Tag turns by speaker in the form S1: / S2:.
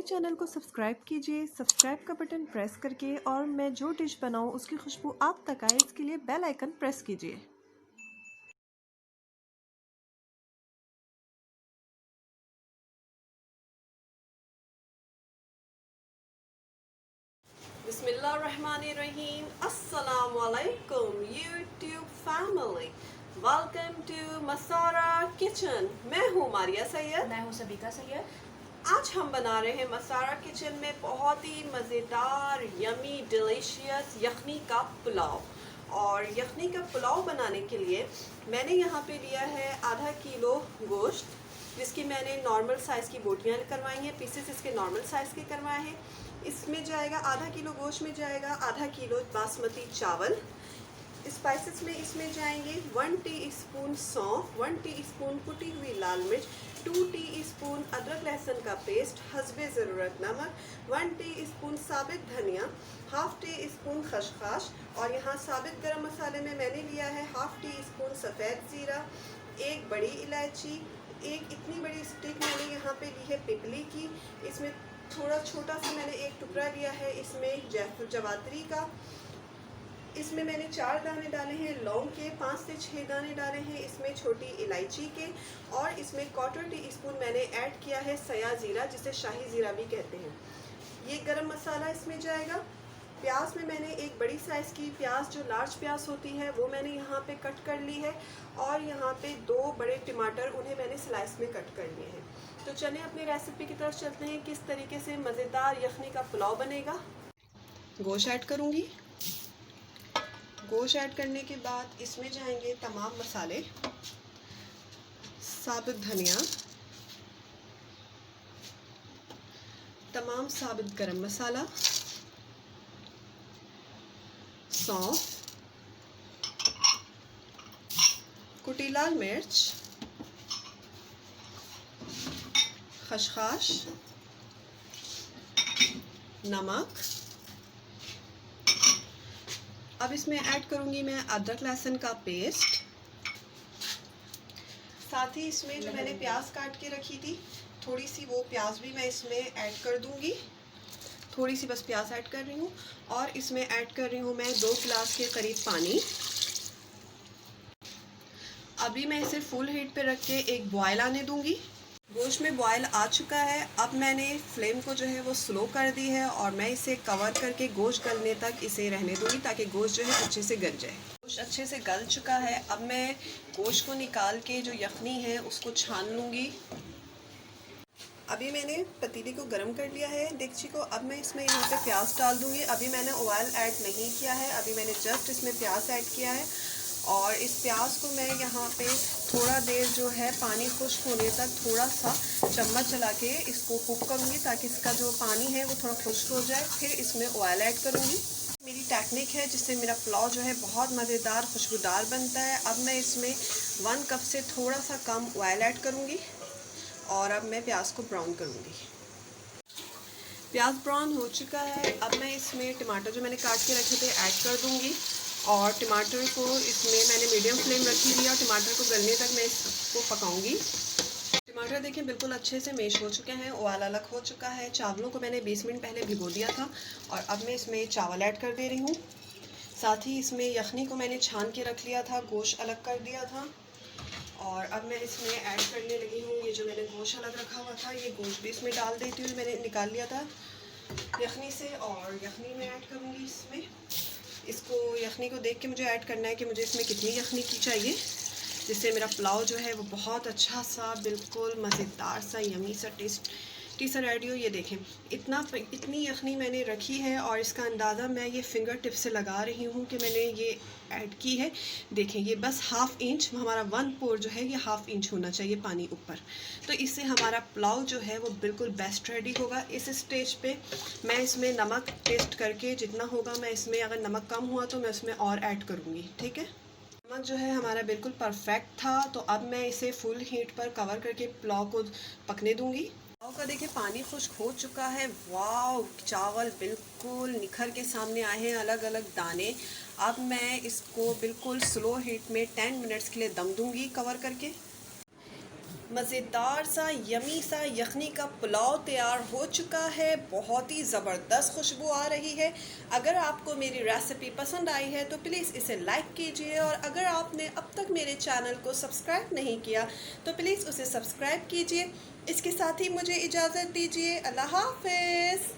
S1: मेरे चैनल को सब्सक्राइब कीजिए, सब्सक्राइब का बटन प्रेस करके, और मैं जो डिश बनाऊं उसकी खुशबू आप तक आए इसके लिए बेल आइकन प्रेस कीजिए। बिस्मिल्लाहिर्रहमानिर्रहीम। अस्सलाम वालेकुम YouTube family, welcome to Masara kitchen. मैं हूँ मारिया सैयद।
S2: मैं हूँ सबीका सैयद।
S1: आज हम बना रहे हैं मसारा किचन में बहुत ही मज़ेदार यमी डिलीशियस यखनी का पुलाव। और यखनी का पुलाव बनाने के लिए मैंने यहाँ पे लिया है आधा किलो गोश्त, जिसकी मैंने नॉर्मल साइज़ की बोटियाँ करवाई हैं, पीसेस इसके नॉर्मल साइज़ के करवाए हैं। इसमें जाएगा आधा किलो गोश्त में जाएगा आधा किलो बासमती चावल। स्पाइसेस में इसमें जाएंगे 1 टीस्पून सौंफ, 1 टीस्पून कुटी हुई लाल मिर्च, 2 टीस्पून अदरक लहसुन का पेस्ट, हस्बे ज़रूरत नमक, 1 टीस्पून साबित धनिया, हाफ टीस्पून खसखस, और यहाँ साबित गरम मसाले में मैंने लिया है हाफ टीस्पून सफ़ेद ज़ीरा, एक बड़ी इलायची, एक इतनी बड़ी स्टिक मैंने यहाँ पे ली है पिपली की। इसमें थोड़ा छोटा सा मैंने एक टुकड़ा लिया है इसमें जैफर जवात्री का। इसमें मैंने 4 दाने डाले हैं लौंग के, 5 से 6 दाने डाले हैं इसमें छोटी इलायची के, और इसमें 1/4 टीस्पून मैंने ऐड किया है सया ज़ीरा, जिसे शाही ज़ीरा भी कहते हैं। ये गरम मसाला इसमें जाएगा। प्याज में मैंने एक बड़ी साइज़ की प्याज, जो लार्ज प्याज होती है, वो मैंने यहाँ पे कट कर ली है, और यहाँ पे 2 बड़े टमाटर, उन्हें मैंने स्लाइस में कट कर लिए हैं। तो चलिए अपनी रेसिपी की तरफ चलते हैं, किस तरीके से मज़ेदार यखनी का पुलाव बनेगा। गोश्त ऐड करूँगी। गोश्त ऐड करने के बाद इसमें जाएंगे तमाम मसाले, साबुत धनिया, तमाम साबुत गरम मसाला, सौंफ, कुटी लाल मिर्च, खसखस, नमक। अब इसमें ऐड करूँगी मैं अदरक लहसुन का पेस्ट। साथ ही इसमें जो मैंने प्याज काट के रखी थी, थोड़ी सी वो प्याज भी मैं इसमें ऐड कर दूँगी। थोड़ी सी बस प्याज ऐड कर रही हूँ, और इसमें ऐड कर रही हूँ मैं 2 गिलास के करीब पानी। अभी मैं इसे फुल हीट पे रख के एक बॉयल आने दूँगी। गोश्त में बॉयल आ चुका है। अब मैंने फ्लेम को जो है वो स्लो कर दी है, और मैं इसे कवर करके गोश्त गलने तक इसे रहने दूँगी, ताकि गोश्त जो है अच्छे से गल जाए। गोश्त अच्छे से गल चुका है। अब मैं गोश्त को निकाल के जो यखनी है उसको छान लूँगी। अभी मैंने पतीली को गर्म कर लिया है, डेगची को। अब मैं इसमें यहाँ पे प्याज डाल दूँगी। अभी मैंने ऑयल ऐड नहीं किया है, अभी मैंने जस्ट इसमें प्याज ऐड किया है, और इस प्याज को मैं यहाँ पे थोड़ा देर जो है पानी खुश्क होने तक थोड़ा सा चम्मच चला के इसको कुक करूँगी, ताकि इसका जो पानी है वो थोड़ा खुश्क हो जाए। फिर इसमें ऑयल ऐड करूँगी। मेरी टेक्निक है जिससे मेरा पुलाव जो है बहुत मज़ेदार खुशबूदार बनता है। अब मैं इसमें 1 कप से थोड़ा सा कम ऑयल ऐड करूँगी, और अब मैं प्याज को ब्राउन करूँगी। प्याज ब्राउन हो चुका है। अब मैं इसमें टमाटर जो मैंने काट के रखे थे ऐड कर दूँगी, और टमाटर को इसमें मैंने मीडियम फ्लेम रखी हुई है, और टमाटर को गलने तक मैं इसको पकाऊंगी। टमाटर देखिए बिल्कुल अच्छे से मैश हो चुके हैं, ऑयल अलग हो चुका है। चावलों को मैंने 20 मिनट पहले भिगो दिया था, और अब मैं इसमें चावल ऐड कर दे रही हूँ। साथ ही इसमें यखनी को मैंने छान के रख लिया था, गोश्त अलग कर दिया था, और अब मैं इसमें ऐड करने लगी हूँ ये जो मैंने गोश्त अलग रखा हुआ था, ये गोश्त भी इसमें डाल देती हूँ। मैंने निकाल लिया था यखनी से, और यखनी में ऐड करूँगी इसमें। इसको यखनी को देख के मुझे ऐड करना है कि मुझे इसमें कितनी यखनी की चाहिए, जिससे मेरा पुलाव जो है वो बहुत अच्छा सा बिल्कुल मज़ेदार सा यमी सा टेस्टी सा रेडी हो। ये देखें इतनी यखनी मैंने रखी है, और इसका अंदाज़ा मैं ये फिंगर टिप से लगा रही हूँ कि मैंने ये ऐड की है। देखें ये बस ½ इंच, हमारा 1 पोर जो है ये ½ इंच होना चाहिए पानी ऊपर। तो इससे हमारा पुलाव जो है वो बिल्कुल बेस्ट रेडी होगा। इस स्टेज पे मैं इसमें नमक टेस्ट करके जितना होगा, मैं इसमें अगर नमक कम हुआ तो मैं उसमें और ऐड करूँगी। ठीक है, नमक जो है हमारा बिल्कुल परफेक्ट था। तो अब मैं इसे फुल हीट पर कवर करके पुलाव को पकने दूँगी। पुलाव का देखिए पानी खुश्क हो चुका है। वाव, चावल बिल्कुल निखर के सामने आए हैं, अलग अलग दाने। अब मैं इसको बिल्कुल स्लो हीट में 10 मिनट्स के लिए दम दूँगी कवर करके। मज़ेदार सा यमी सा यखनी का पुलाव तैयार हो चुका है। बहुत ही ज़बरदस्त खुशबू आ रही है। अगर आपको मेरी रेसिपी पसंद आई है तो प्लीज़ इसे लाइक कीजिए, और अगर आपने अब तक मेरे चैनल को सब्सक्राइब नहीं किया तो प्लीज़ उसे सब्सक्राइब कीजिए। इसके साथ ही मुझे इजाज़त दीजिए। अल्लाह हाफ़िज़।